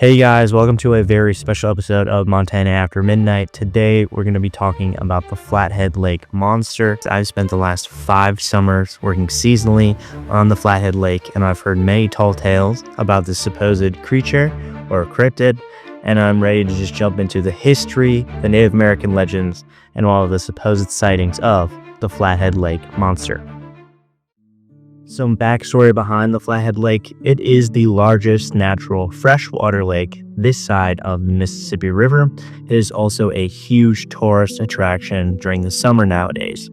Hey guys, welcome to a very special episode of Montana After Midnight. Today we're going to be talking about the Flathead Lake Monster. I've spent the last 5 summers working seasonally on the Flathead Lake, and I've heard many tall tales about this supposed creature or cryptid, and I'm ready to just jump into the history, the Native American legends, and all of the supposed sightings of the Flathead Lake Monster. Some backstory behind the Flathead Lake: it is the largest natural freshwater lake this side of the Mississippi River. It is also a huge tourist attraction during the summer nowadays.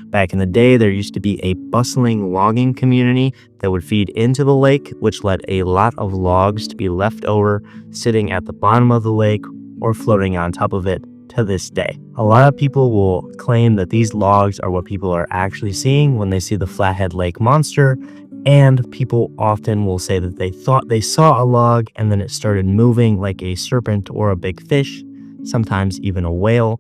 Back in the day, there used to be a bustling logging community that would feed into the lake, which led a lot of logs to be left over sitting at the bottom of the lake or floating on top of it to this day. A lot of people will claim that these logs are what people are actually seeing when they see the Flathead Lake Monster, and people often will say that they thought they saw a log and then it started moving like a serpent or a big fish, sometimes even a whale,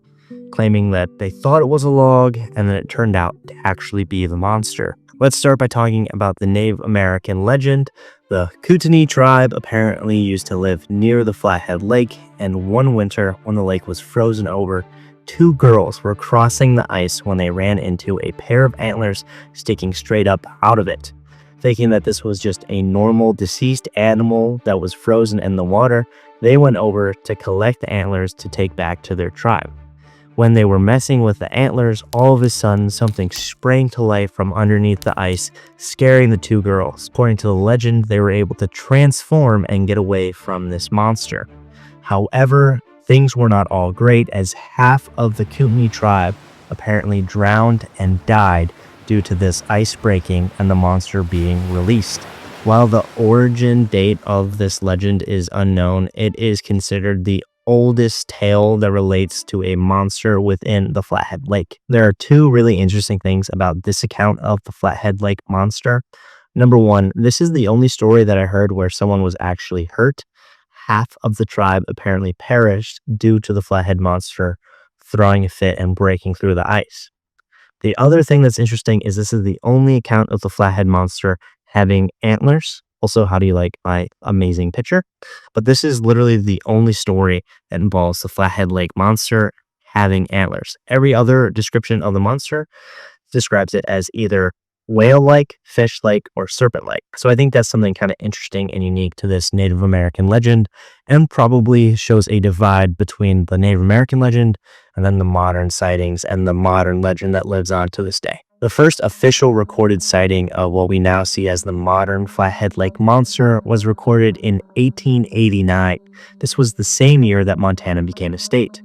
claiming that they thought it was a log and then it turned out to actually be the monster. Let's start by talking about the Native American legend. The Kootenai tribe apparently used to live near the Flathead Lake, and one winter when the lake was frozen over, 2 girls were crossing the ice when they ran into a pair of antlers sticking straight up out of it. Thinking that this was just a normal deceased animal that was frozen in the water, they went over to collect the antlers to take back to their tribe. When they were messing with the antlers, all of a sudden something sprang to life from underneath the ice, scaring the 2 girls. According to the legend, they were able to transform and get away from this monster. However, things were not all great, as half of the Kootenai tribe apparently drowned and died due to this ice breaking and the monster being released. While the origin date of this legend is unknown, it is considered the oldest tale that relates to a monster within the Flathead Lake. There are 2 really interesting things about this account of the Flathead Lake Monster. Number 1, this is the only story that I heard where someone was actually hurt. Half of the tribe apparently perished due to the Flathead Monster throwing a fit and breaking through the ice. The other thing that's interesting is this is the only account of the Flathead Monster having antlers. Also, how do you like my amazing picture? But this is literally the only story that involves the Flathead Lake Monster having antlers. Every other description of the monster describes it as either whale-like, fish-like, or serpent-like. So I think that's something kind of interesting and unique to this Native American legend, and probably shows a divide between the Native American legend and then the modern sightings and the modern legend that lives on to this day. The first official recorded sighting of what we now see as the modern Flathead Lake Monster was recorded in 1889. This was the same year that Montana became a state.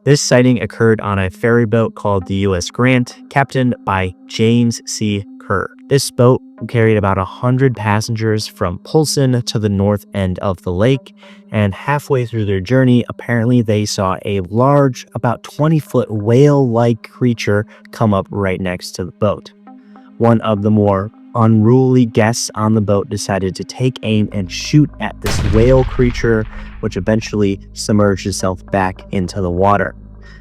This sighting occurred on a ferry boat called the U.S. Grant, captained by James C. Kerr. This boat carried about 100 passengers from Polson to the north end of the lake, and halfway through their journey, apparently they saw a large, about 20-foot whale-like creature come up right next to the boat. One of the more unruly guests on the boat decided to take aim and shoot at this whale creature, which eventually submerged itself back into the water.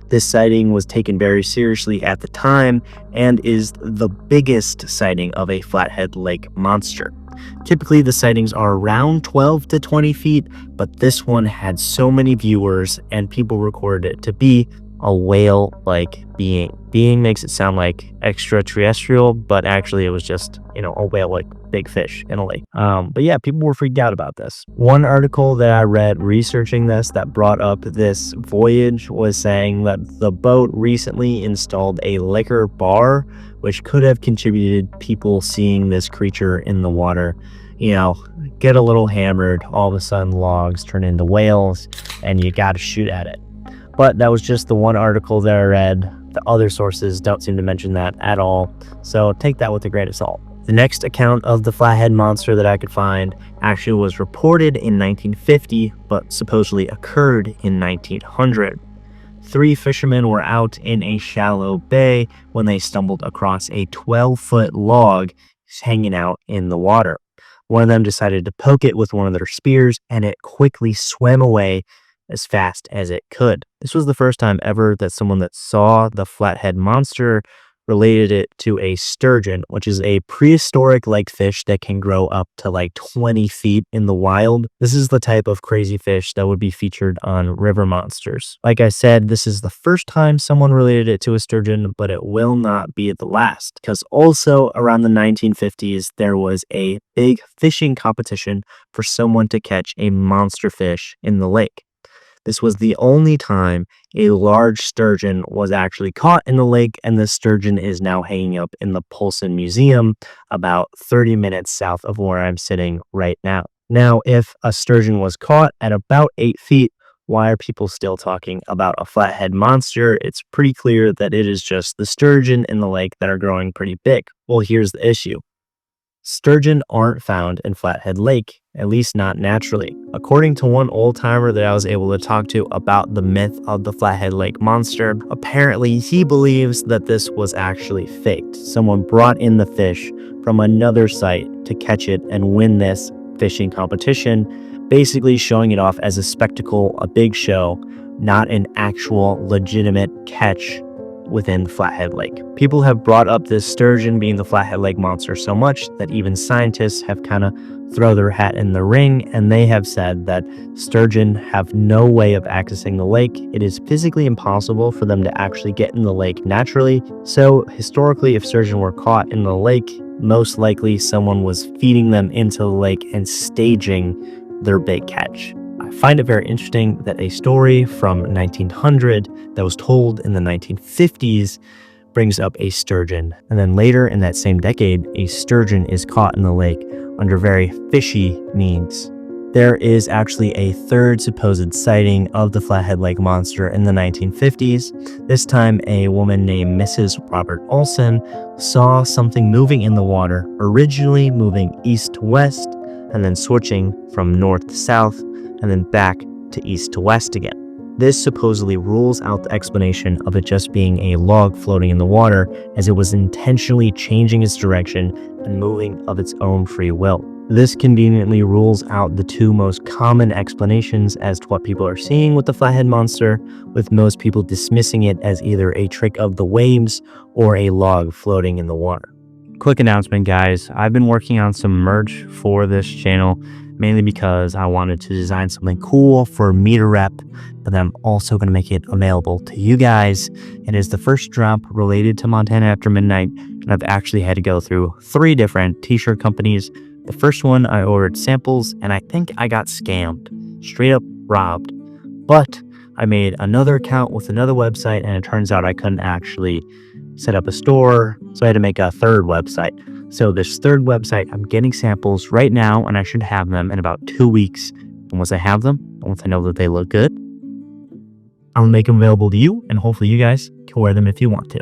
This sighting was taken very seriously at the time and is the biggest sighting of a Flathead Lake Monster. Typically, the sightings are around 12 to 20 feet, but this one had so many viewers and people recorded it to be a whale-like being. Being makes it sound like extraterrestrial, but actually it was just, a whale-like big fish in a lake. But yeah, people were freaked out about this. One article that I read researching this that brought up this voyage was saying that the boat recently installed a liquor bar, which could have contributed people seeing this creature in the water, get a little hammered, all of a sudden logs turn into whales, and you gotta shoot at it. But that was just the one article that I read. The other sources don't seem to mention that at all, so take that with a grain of salt. The next account of the Flathead Monster that I could find actually was reported in 1950, but supposedly occurred in 1900. 3 fishermen were out in a shallow bay when they stumbled across a 12-foot log hanging out in the water. One of them decided to poke it with one of their spears, and it quickly swam away as fast as it could. This was the first time ever that someone that saw the Flathead Monster related it to a sturgeon, which is a prehistoric lake fish that can grow up to like 20 feet in the wild. This is the type of crazy fish that would be featured on river monsters. Like I said, this is the first time someone related it to a sturgeon, but it will not be the last, because also around the 1950s, there was a big fishing competition for someone to catch a monster fish in the lake. This was the only time a large sturgeon was actually caught in the lake, and the sturgeon is now hanging up in the Polson Museum about 30 minutes south of where I'm sitting right now. Now, if a sturgeon was caught at about 8 feet, why are people still talking about a flathead monster? It's pretty clear that it is just the sturgeon in the lake that are growing pretty big. Well, here's the issue. Sturgeon aren't found in Flathead Lake, at least not naturally. According to one old-timer that I was able to talk to about the myth of the Flathead Lake Monster, apparently he believes that this was actually faked. Someone brought in the fish from another site to catch it and win this fishing competition, basically showing it off as a spectacle, a big show, not an actual legitimate catch within Flathead Lake. People have brought up this sturgeon being the Flathead Lake Monster so much that even scientists have kind of thrown their hat in the ring, and they have said that sturgeon have no way of accessing the lake. It is physically impossible for them to actually get in the lake naturally. So historically, if sturgeon were caught in the lake, most likely someone was feeding them into the lake and staging their big catch. I find it very interesting that a story from 1900 that was told in the 1950s brings up a sturgeon, and then later in that same decade, a sturgeon is caught in the lake under very fishy means. There is actually a third supposed sighting of the Flathead Lake Monster in the 1950s. This time, a woman named Mrs. Robert Olson saw something moving in the water, originally moving east to west, and then switching from north to south, and then back to east to west again. This supposedly rules out the explanation of it just being a log floating in the water, as it was intentionally changing its direction and moving of its own free will. This conveniently rules out the two most common explanations as to what people are seeing with the Flathead Monster, with most people dismissing it as either a trick of the waves or a log floating in the water. Quick announcement, guys. I've been working on some merch for this channel, mainly because I wanted to design something cool for me to rep, but then I'm also going to make it available to you guys. It is the first drop related to Montana After Midnight, and I've actually had to go through 3 different t-shirt companies. The first one, I ordered samples, and I think I got scammed, straight up robbed. But I made another account with another website, and it turns out I couldn't actually set up a store, so I had to make a third website. So this third website, I'm getting samples right now, and I should have them in about 2 weeks. And once I have them, once I know that they look good, I'll make them available to you, and hopefully you guys can wear them if you want to.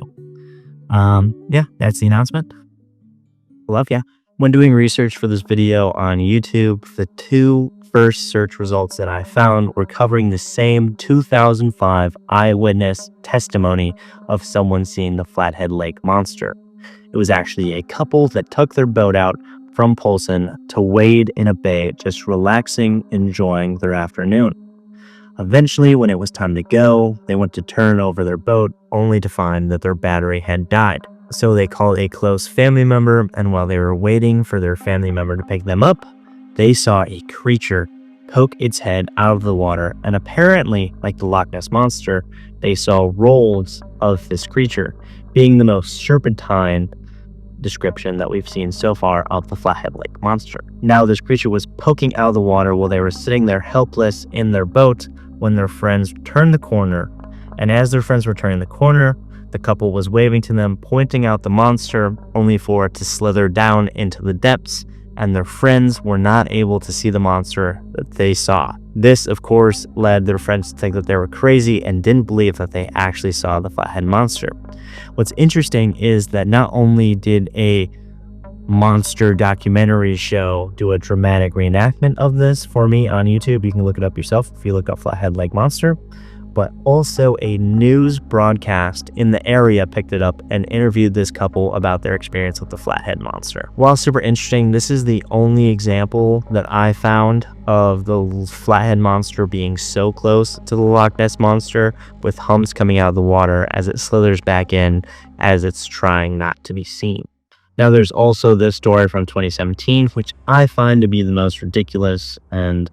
Yeah, that's the announcement. Love ya. When doing research for this video on YouTube, the 2 first search results that I found were covering the same 2005 eyewitness testimony of someone seeing the Flathead Lake Monster. It was actually a couple that took their boat out from Polson to wade in a bay, just relaxing, enjoying their afternoon. Eventually, when it was time to go, they went to turn over their boat, only to find that their battery had died. So they called a close family member, and while they were waiting for their family member to pick them up, they saw a creature poke its head out of the water, and apparently, like the Loch Ness Monster, they saw rolls of this creature, being the most serpentine description that we've seen so far of the Flathead Lake Monster. Now, this creature was poking out of the water while they were sitting there helpless in their boat when their friends turned the corner, and as their friends were turning the corner, the couple was waving to them, pointing out the monster, only for it to slither down into the depths, and their friends were not able to see the monster that they saw. This, of course, led their friends to think that they were crazy and didn't believe that they actually saw the Flathead Monster. What's interesting is that not only did a monster documentary show do a dramatic reenactment of this for me on YouTube, you can look it up yourself if you look up Flathead Lake Monster, but also a news broadcast in the area picked it up and interviewed this couple about their experience with the Flathead Monster. While super interesting, this is the only example that I found of the Flathead Monster being so close to the Loch Ness Monster, with humps coming out of the water as it slithers back in as it's trying not to be seen. Now, there's also this story from 2017, which I find to be the most ridiculous and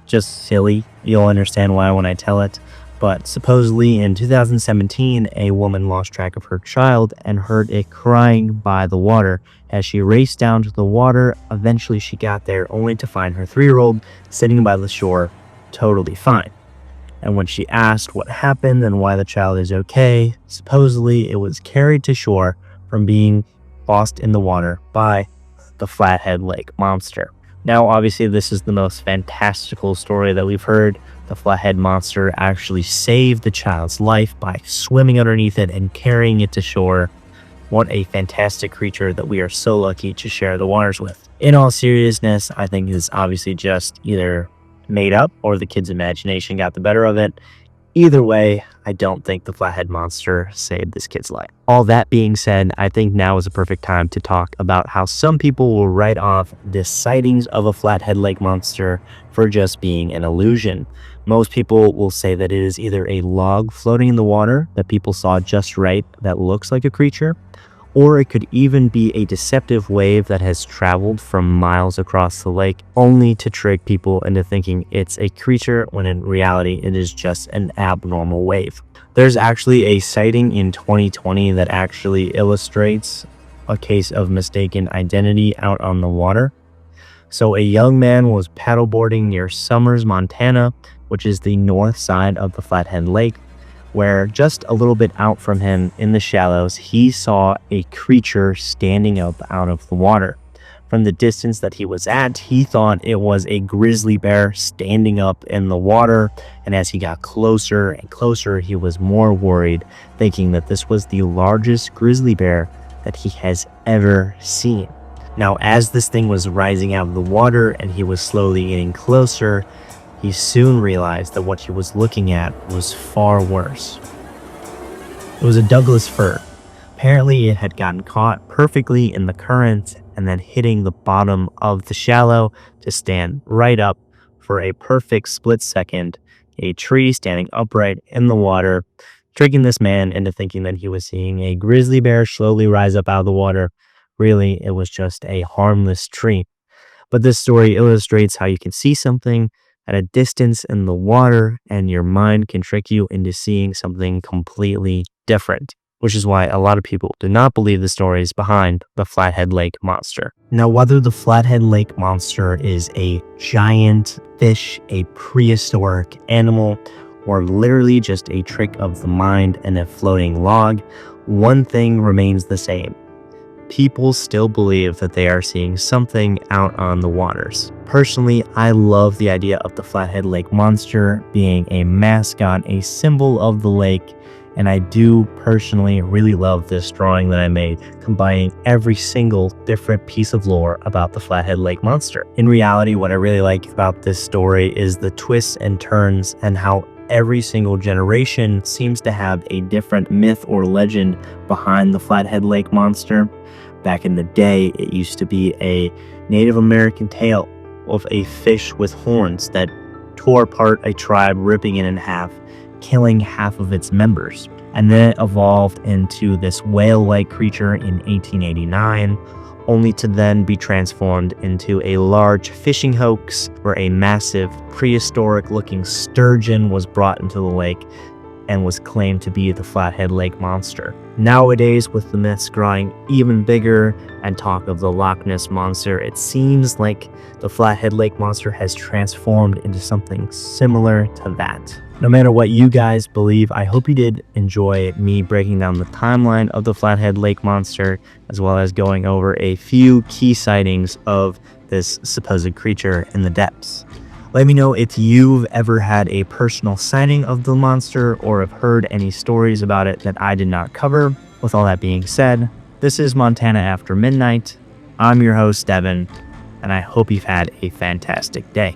just silly. You'll understand why when I tell it. But supposedly in 2017, a woman lost track of her child and heard it crying by the water. As she raced down to the water, eventually she got there only to find her 3-year-old sitting by the shore, totally fine. And when she asked what happened and why the child is okay, supposedly it was carried to shore from being lost in the water by the Flathead Lake Monster. Now, obviously, this is the most fantastical story that we've heard. The Flathead Monster actually saved the child's life by swimming underneath it and carrying it to shore. What a fantastic creature that we are so lucky to share the waters with. In all seriousness, I think it's obviously just either made up or the kid's imagination got the better of it. Either way, I don't think the Flathead Monster saved this kid's life. All that being said, I think now is a perfect time to talk about how some people will write off the sightings of a Flathead Lake Monster for just being an illusion. Most people will say that it is either a log floating in the water that people saw just right that looks like a creature, or it could even be a deceptive wave that has traveled from miles across the lake only to trick people into thinking it's a creature when in reality it is just an abnormal wave. There's actually a sighting in 2020 that actually illustrates a case of mistaken identity out on the water. So a young man was paddleboarding near Summers, Montana, which is the north side of the Flathead Lake, where just a little bit out from him in the shallows, he saw a creature standing up out of the water. From the distance that he was at, he thought it was a grizzly bear standing up in the water, and as he got closer and closer, he was more worried, thinking that this was the largest grizzly bear that he has ever seen. Now, as this thing was rising out of the water and he was slowly getting closer, he soon realized that what he was looking at was far worse. It was a Douglas fir. Apparently, it had gotten caught perfectly in the current and then hitting the bottom of the shallow to stand right up for a perfect split second, a tree standing upright in the water, tricking this man into thinking that he was seeing a grizzly bear slowly rise up out of the water. Really, it was just a harmless tree. But this story illustrates how you can see something at a distance in the water and your mind can trick you into seeing something completely different, which is why a lot of people do not believe the stories behind the Flathead Lake Monster. Now, whether the Flathead Lake Monster is a giant fish, a prehistoric animal, or literally just a trick of the mind and a floating log, one thing remains the same. People still believe that they are seeing something out on the waters. Personally, I love the idea of the Flathead Lake Monster being a mascot, a symbol of the lake, and I do personally really love this drawing that I made, combining every single different piece of lore about the Flathead Lake Monster. In reality, what I really like about this story is the twists and turns and how every single generation seems to have a different myth or legend behind the Flathead Lake Monster. Back in the day, it used to be a Native American tale of a fish with horns that tore apart a tribe, ripping it in half, killing half of its members. And then it evolved into this whale-like creature in 1889, only to then be transformed into a large fishing hoax where a massive prehistoric-looking sturgeon was brought into the lake and was claimed to be the Flathead Lake Monster. Nowadays, with the myths growing even bigger and talk of the Loch Ness Monster, it seems like the Flathead Lake Monster has transformed into something similar to that. No matter what you guys believe, I hope you did enjoy me breaking down the timeline of the Flathead Lake Monster, as well as going over a few key sightings of this supposed creature in the depths. Let me know if you've ever had a personal sighting of the monster or have heard any stories about it that I did not cover. With all that being said, this is Montana After Midnight. I'm your host, Devin, and I hope you've had a fantastic day.